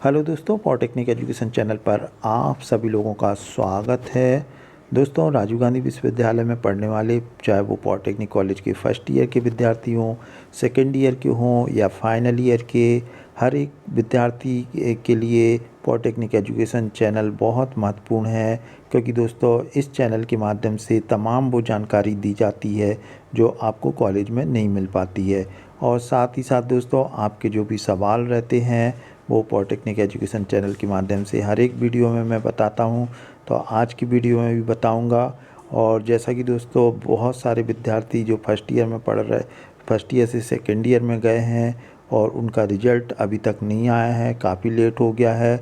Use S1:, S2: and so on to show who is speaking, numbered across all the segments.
S1: Hello दोस्तों, polytechnic education channel पर आप सभी लोगों का स्वागत है। दोस्तों, राजीव गांधी विश्वविद्यालय में पढ़ने वाले, चाहे वो पॉलिटेक्निक कॉलेज के फर्स्ट ईयर के विद्यार्थी हों, सेकेंड ईयर के हों या फाइनल ईयर के, हर एक विद्यार्थी के लिए पॉलिटेक्निक एजुकेशन चैनल बहुत महत्वपूर्ण है। क्योंकि दोस्तों, इस चैनल के माध्यम से तमाम वो जानकारी दी जाती है जो आपको कॉलेज में नहीं मिल पाती है। और साथ ही साथ दोस्तों, आपके जो भी सवाल रहते हैं वो पॉलिटेक्निक एजुकेशन चैनल के माध्यम से हर एक वीडियो में मैं बताता हूँ। तो आज की वीडियो में भी बताऊँगा। और जैसा कि दोस्तों, बहुत सारे विद्यार्थी जो फर्स्ट ईयर में पढ़ रहे, फर्स्ट ईयर से सेकेंड ईयर में गए हैं और उनका रिज़ल्ट अभी तक नहीं आया है, काफ़ी लेट हो गया है।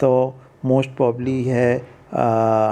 S1: तो मोस्ट प्रॉब्ली है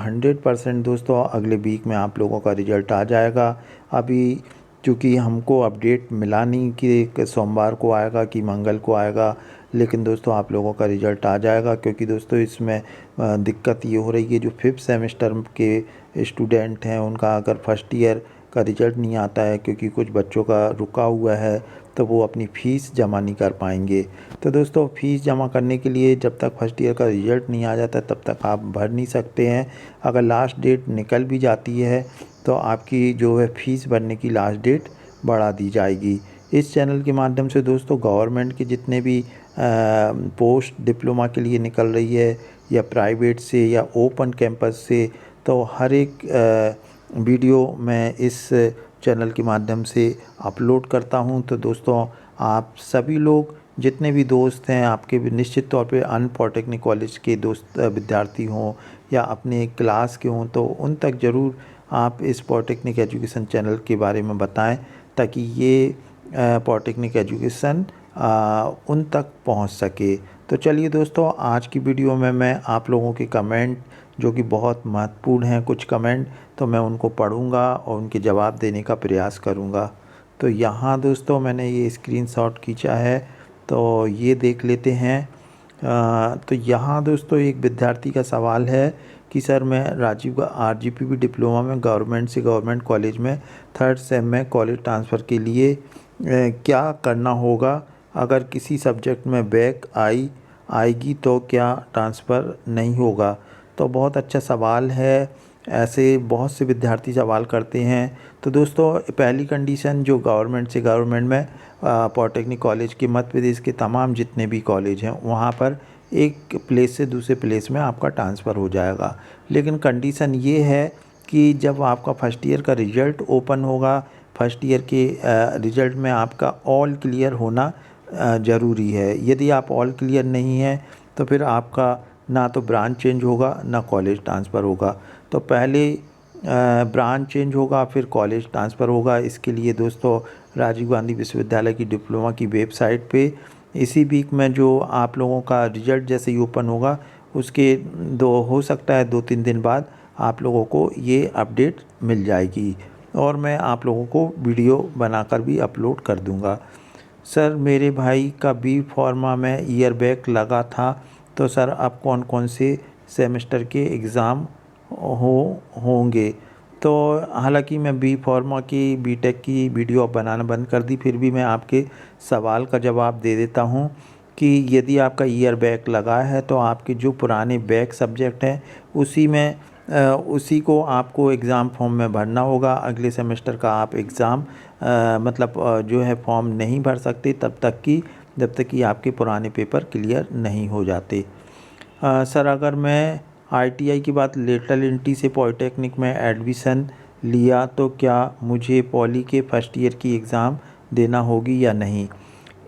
S1: 100% दोस्तों, अगले वीक में आप लोगों का रिज़ल्ट आ जाएगा। अभी क्योंकि हमको अपडेट मिला नहीं कि सोमवार को आएगा कि मंगल को आएगा, लेकिन दोस्तों आप लोगों का रिज़ल्ट आ जाएगा। क्योंकि दोस्तों इसमें दिक्कत ये हो रही है, जो 5th सेमेस्टर के स्टूडेंट हैं उनका अगर फर्स्ट ईयर का रिज़ल्ट नहीं आता है, क्योंकि कुछ बच्चों का रुका हुआ है, तो वो अपनी फ़ीस जमा नहीं कर पाएंगे। तो दोस्तों, फ़ीस जमा करने के लिए जब तक फर्स्ट ईयर का रिज़ल्ट नहीं आ जाता तब तक आप भर नहीं सकते हैं। अगर लास्ट डेट निकल भी जाती है तो आपकी जो है फ़ीस भरने की लास्ट डेट बढ़ा दी जाएगी। इस चैनल के माध्यम से दोस्तों, गवर्नमेंट के जितने भी पोस्ट डिप्लोमा के लिए निकल रही है, या प्राइवेट से या ओपन कैंपस से, तो हर एक वीडियो मैं इस चैनल के माध्यम से अपलोड करता हूं। तो दोस्तों, आप सभी लोग, जितने भी दोस्त हैं आपके, भी निश्चित तौर पे अन्य पॉलिटेक्निक कॉलेज के दोस्त विद्यार्थी हों या अपने क्लास के हों, तो उन तक ज़रूर आप इस पॉलिटेक्निक एजुकेशन चैनल के बारे में बताएं, ताकि ये पॉलिटेक्निक एजुकेशन उन तक पहुंच सके। तो चलिए दोस्तों, आज की वीडियो में मैं आप लोगों के कमेंट, जो कि बहुत महत्वपूर्ण हैं कुछ कमेंट, तो मैं उनको पढ़ूंगा और उनके जवाब देने का प्रयास करूंगा। तो यहाँ दोस्तों मैंने ये स्क्रीनशॉट खींचा है, तो ये देख लेते हैं। तो यहाँ दोस्तों एक विद्यार्थी का सवाल है कि सर, मैं राजीव आरजीपीवी डिप्लोमा में गवर्नमेंट से गवर्नमेंट कॉलेज में थर्ड सेम में कॉलेज ट्रांसफ़र के लिए क्या करना होगा? अगर किसी सब्जेक्ट में बैक आएगी तो क्या ट्रांसफ़र नहीं होगा? तो बहुत अच्छा सवाल है। ऐसे बहुत से विद्यार्थी सवाल करते हैं। तो दोस्तों, पहली कंडीशन, जो गवर्नमेंट से गवर्नमेंट में पॉलिटेक्निक कॉलेज के मध्य प्रदेश के तमाम जितने भी कॉलेज हैं वहाँ पर एक प्लेस से दूसरे प्लेस में आपका ट्रांसफ़र हो जाएगा। लेकिन कंडीशन ये है कि जब आपका फर्स्ट ईयर का रिज़ल्ट ओपन होगा, फर्स्ट ईयर के रिज़ल्ट में आपका ऑल क्लियर होना ज़रूरी है। यदि आप ऑल क्लियर नहीं है तो फिर आपका ना तो ब्रांच चेंज होगा ना कॉलेज ट्रांसफ़र होगा। तो पहले ब्रांच चेंज होगा, फिर कॉलेज ट्रांसफ़र होगा। इसके लिए दोस्तों, राजीव गांधी विश्वविद्यालय की डिप्लोमा की वेबसाइट पे इसी वीक में, जो आप लोगों का रिज़ल्ट जैसे ही ओपन होगा, उसके हो सकता है 2-3 दिन बाद आप लोगों को ये अपडेट मिल जाएगी, और मैं आप लोगों को वीडियो बनाकर भी अपलोड कर दूंगा। सर, मेरे भाई का बी फार्मा में ईयर बैक लगा था, तो सर अब कौन कौन से सेमेस्टर के एग्ज़ाम होंगे? तो हालांकि मैं बी फार्मा की, बीटेक की वीडियो बनाना बंद कर दी, फिर भी मैं आपके सवाल का जवाब दे देता हूं कि यदि आपका ईयर बैक लगा है तो आपके जो पुराने बैक सब्जेक्ट हैं उसी को आपको एग्ज़ाम फॉर्म में भरना होगा। अगले सेमेस्टर का आप एग्ज़ाम जो है फॉर्म नहीं भर सकते जब तक कि आपके पुराने पेपर क्लियर नहीं हो जाते। सर, अगर मैं आईटीआई की बात, लेटरल एंट्री से पॉलिटेक्निक में एडमिशन लिया, तो क्या मुझे पॉली के फर्स्ट ईयर की एग्ज़ाम देना होगी या नहीं?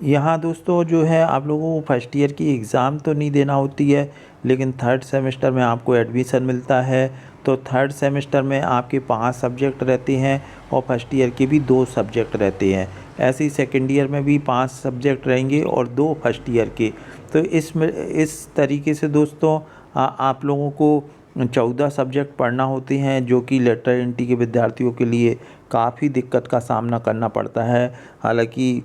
S1: यहाँ दोस्तों जो है, आप लोगों को फर्स्ट ईयर की एग्ज़ाम तो नहीं देना होती है, लेकिन थर्ड सेमेस्टर में आपको एडमिशन मिलता है। तो थर्ड सेमेस्टर में आपके 5 सब्जेक्ट रहते हैं और फर्स्ट ईयर के भी 2 सब्जेक्ट रहते हैं। ऐसे ही सेकेंड ईयर में भी 5 सब्जेक्ट रहेंगे और 2 फर्स्ट ईयर के। तो इस तरीके से दोस्तों, आप लोगों को 14 सब्जेक्ट पढ़ना होते हैं, जो कि लेटरल एंट्री के विद्यार्थियों के लिए काफ़ी दिक्कत का सामना करना पड़ता है। हालांकि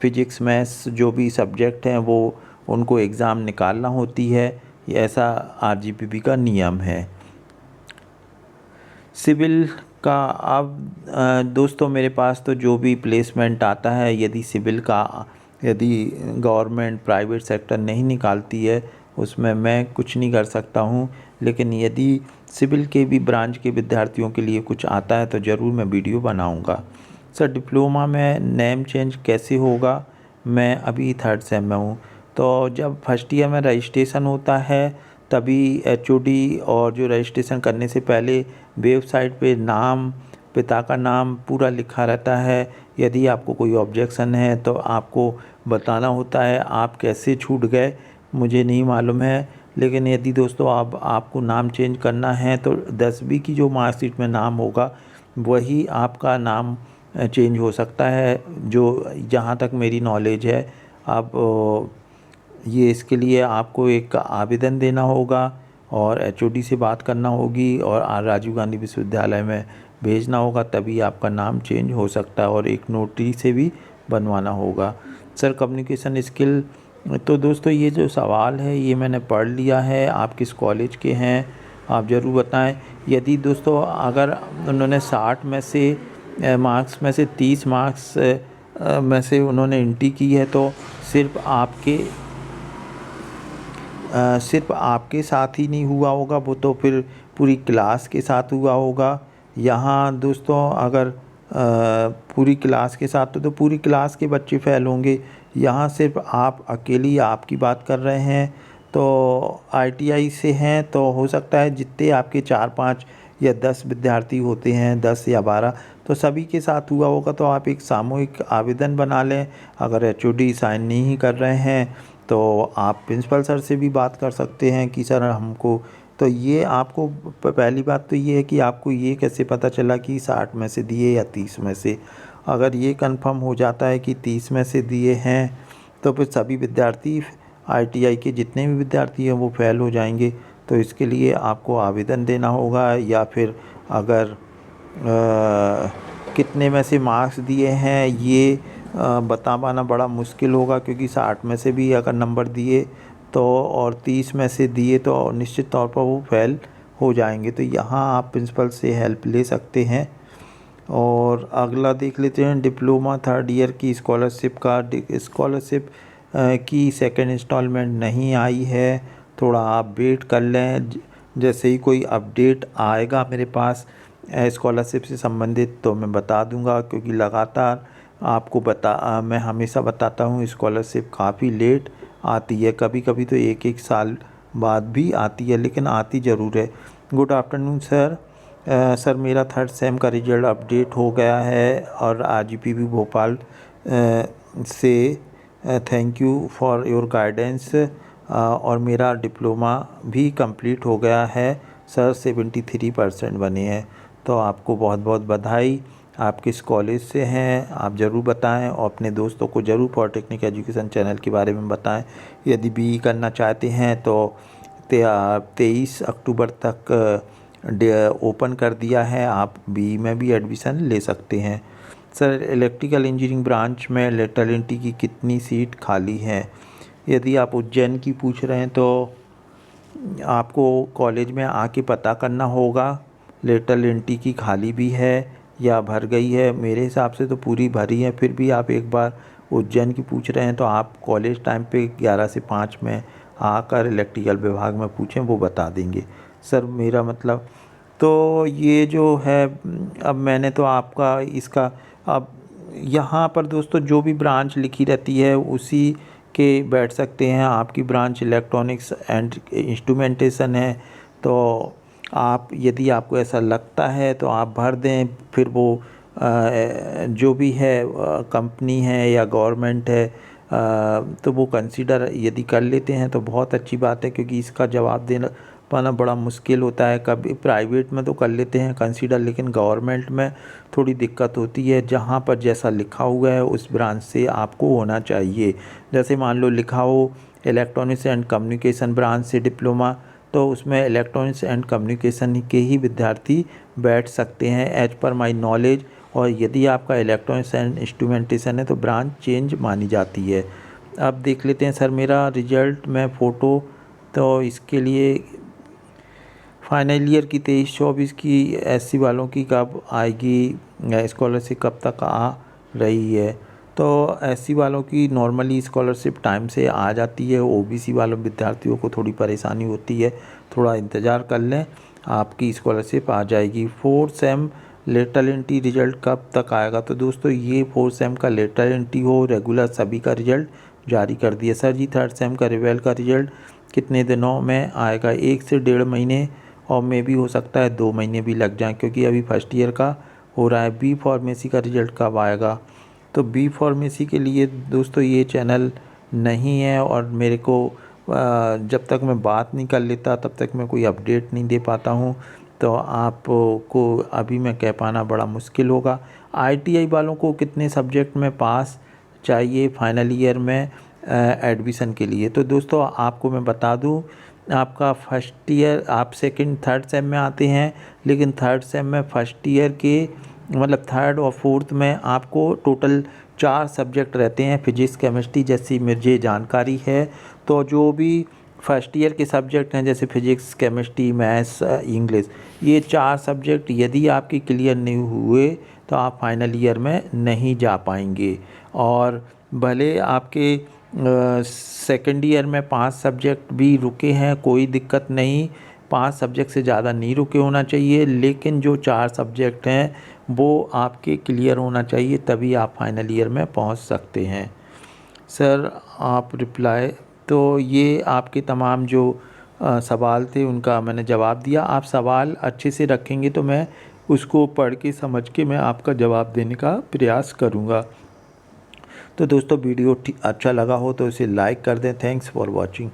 S1: फिजिक्स, मैथ्स जो भी सब्जेक्ट हैं वो उनको एग्ज़ाम निकालना होती है, ये ऐसा आरजीपीवी का नियम है। सिविल का अब दोस्तों, मेरे पास तो जो भी प्लेसमेंट आता है, यदि सिविल का यदि गवर्नमेंट प्राइवेट सेक्टर नहीं निकालती है उसमें मैं कुछ नहीं कर सकता हूँ, लेकिन यदि सिविल के भी ब्रांच के विद्यार्थियों के लिए कुछ आता है तो ज़रूर मैं वीडियो बनाऊँगा। सर डिप्लोमा में नेम चेंज कैसे होगा? मैं अभी 3rd सेम में हूँ, तो जब फर्स्ट ईयर में रजिस्ट्रेशन होता है तभी एचओडी और जो रजिस्ट्रेशन करने से पहले वेबसाइट पे नाम, पिता का नाम पूरा लिखा रहता है। यदि आपको कोई ऑब्जेक्शन है तो आपको बताना होता है। आप कैसे छूट गए मुझे नहीं मालूम है, लेकिन यदि दोस्तों आपको नाम चेंज करना है तो 10वीं की जो मार्कशीट में नाम होगा वही आपका नाम चेंज हो सकता है, जो जहाँ तक मेरी नॉलेज है। अब ये इसके लिए आपको एक आवेदन देना होगा और एचओडी से बात करना होगी और राजीव गांधी विश्वविद्यालय में भेजना होगा, तभी आपका नाम चेंज हो सकता है, और एक नोटरी से भी बनवाना होगा। सर कम्युनिकेशन स्किल, तो दोस्तों ये जो सवाल है ये मैंने पढ़ लिया है। आप किस कॉलेज के हैं आप ज़रूर बताएं। यदि दोस्तों अगर उन्होंने 60 में से मार्क्स में से 30 मार्क्स में से उन्होंने एंट्री की है तो सिर्फ आपके साथ ही नहीं हुआ होगा, वो तो फिर पूरी क्लास के साथ हुआ होगा। यहाँ दोस्तों अगर पूरी क्लास के साथ तो पूरी क्लास के बच्चे फेल होंगे। यहाँ सिर्फ आप अकेली आपकी बात कर रहे हैं, तो आईटीआई से हैं तो हो सकता है जितने आपके 4-5 या 10 विद्यार्थी होते हैं, 10 या 12, तो सभी के साथ हुआ होगा। तो आप एक सामूहिक आवेदन बना लें। अगर एचओडी साइन नहीं कर रहे हैं तो आप प्रिंसिपल सर से भी बात कर सकते हैं कि सर हमको, तो ये आपको पहली बात तो ये है कि आपको ये कैसे पता चला कि 60 में से दिए या 30 में से। अगर ये कंफर्म हो जाता है कि 30 में से दिए हैं तो फिर सभी विद्यार्थी आईटीआई के जितने भी विद्यार्थी हैं वो फेल हो जाएंगे। तो इसके लिए आपको आवेदन देना होगा, या फिर अगर कितने में से मार्क्स दिए हैं ये बता पाना बड़ा मुश्किल होगा, क्योंकि 60 में से भी अगर नंबर दिए तो और 30 में से दिए तो निश्चित तौर पर वो फेल हो जाएंगे। तो यहाँ आप प्रिंसिपल से हेल्प ले सकते हैं। और अगला देख लेते हैं, डिप्लोमा 3rd ईयर की स्कॉलरशिप की सेकंड इंस्टॉलमेंट नहीं आई है, थोड़ा आप वेट कर लें। जैसे ही कोई अपडेट आएगा मेरे पास स्कॉलरशिप से संबंधित तो मैं बता दूंगा, क्योंकि लगातार आपको मैं हमेशा बताता हूँ स्कॉलरशिप काफ़ी लेट आती है, कभी कभी तो 1-1 साल बाद भी आती है, लेकिन आती ज़रूर है। Good afternoon sir. सर मेरा 3rd सेम का रिजल्ट अपडेट हो गया है और आरजीपीवी भोपाल से thank you for your guidance, और मेरा डिप्लोमा भी कंप्लीट हो गया है सर, 73% बने हैं। तो आपको बहुत बहुत बधाई। आप किस कॉलेज से हैं आप ज़रूर बताएं, और अपने दोस्तों को ज़रूर पॉलिटेक्निक एजुकेशन चैनल के बारे में बताएं। यदि बीई करना चाहते हैं तो 23 अक्टूबर तक ओपन कर दिया है, आप बीई में भी एडमिशन ले सकते हैं। सर इलेक्ट्रिकल इंजीनियरिंग ब्रांच में लेटरल एंट्री की कितनी सीट खाली हैं? यदि आप उज्जैन की पूछ रहे हैं तो आपको कॉलेज में आके पता करना होगा लेटरल एंट्री की खाली भी है या भर गई है। मेरे हिसाब से तो पूरी भरी है, फिर भी आप एक बार उज्जैन की पूछ रहे हैं तो आप कॉलेज टाइम पे 11 से 5 में आकर इलेक्ट्रिकल विभाग में पूछें, वो बता देंगे। सर मेरा मतलब तो ये जो है, अब मैंने तो आपका इसका, अब यहाँ पर दोस्तों जो भी ब्रांच लिखी रहती है उसी के बैठ सकते हैं। आपकी ब्रांच इलेक्ट्रॉनिक्स एंड इंस्ट्रूमेंटेशन है, तो आप यदि आपको ऐसा लगता है तो आप भर दें। फिर वो जो भी है कंपनी है या गवर्नमेंट है तो वो कंसीडर यदि कर लेते हैं तो बहुत अच्छी बात है, क्योंकि इसका जवाब देना पाना बड़ा मुश्किल होता है। कभी प्राइवेट में तो कर लेते हैं कंसीडर, लेकिन गवर्नमेंट में थोड़ी दिक्कत होती है। जहाँ पर जैसा लिखा हुआ है उस ब्रांच से आपको होना चाहिए। जैसे मान लो लिखा हो इलेक्ट्रॉनिक्स एंड कम्युनिकेशन ब्रांच से डिप्लोमा, तो उसमें इलेक्ट्रॉनिक्स एंड कम्युनिकेशन के ही विद्यार्थी बैठ सकते हैं एज पर माई नॉलेज। और यदि आपका इलेक्ट्रॉनिक्स एंड इंस्ट्रूमेंटेशन है तो ब्रांच चेंज मानी जाती है। अब देख लेते हैं सर मेरा रिजल्ट में फ़ोटो, तो इसके लिए फाइनल ईयर की 23-24 की एससी वालों की कब आएगी, स्कॉलरशिप कब तक आ रही है? तो एससी वालों की नॉर्मली स्कॉलरशिप टाइम से आ जाती है, ओबीसी वालों विद्यार्थियों को थोड़ी परेशानी होती है, थोड़ा इंतज़ार कर लें, आपकी स्कॉलरशिप आ जाएगी। 4th same letter entry result कब तक आएगा? तो दोस्तों ये 4th सेम का लेटर एंट्री हो रेगुलर सभी का रिजल्ट जारी कर दिया। सर जी 3rd सेम का रिवेल का रिजल्ट कितने दिनों में आएगा? 1 से 1.5 महीने और मे भी हो सकता है 2 महीने भी लग जाएं, क्योंकि अभी फर्स्ट ईयर का हो रहा है। बी फार्मेसी का रिजल्ट कब आएगा? तो बी फार्मेसी के लिए दोस्तों ये चैनल नहीं है और मेरे को जब तक मैं बात नहीं कर लेता तब तक मैं कोई अपडेट नहीं दे पाता हूँ, तो आपको अभी मैं कह पाना बड़ा मुश्किल होगा। आईटीआई वालों को कितने सब्जेक्ट में पास चाहिए फाइनल ईयर में एडमिशन के लिए? तो दोस्तों आपको मैं बता दूं, आपका फर्स्ट ईयर आप 2nd 3rd सेम में आते हैं, लेकिन 3rd सेम में फर्स्ट ईयर के मतलब 3rd और 4th में आपको टोटल 4 सब्जेक्ट रहते हैं फिजिक्स केमिस्ट्री, जैसी मुझे जानकारी है। तो जो भी फर्स्ट ईयर के सब्जेक्ट हैं जैसे फिजिक्स केमिस्ट्री मैथ्स इंग्लिश, ये 4 सब्जेक्ट यदि आपके क्लियर नहीं हुए तो आप फाइनल ईयर में नहीं जा पाएंगे। और भले आपके 2nd ईयर में 5 सब्जेक्ट भी रुके हैं कोई दिक्कत नहीं, 5 सब्जेक्ट से ज़्यादा नहीं रुके होना चाहिए, लेकिन जो 4 सब्जेक्ट हैं वो आपके क्लियर होना चाहिए, तभी आप फाइनल ईयर में पहुंच सकते हैं। सर आप रिप्लाई, तो ये आपके तमाम जो सवाल थे उनका मैंने जवाब दिया। आप सवाल अच्छे से रखेंगे तो मैं उसको पढ़ के समझ के मैं आपका जवाब देने का प्रयास करूँगा। तो दोस्तों वीडियो अच्छा लगा हो तो इसे लाइक कर दें। Thanks for watching.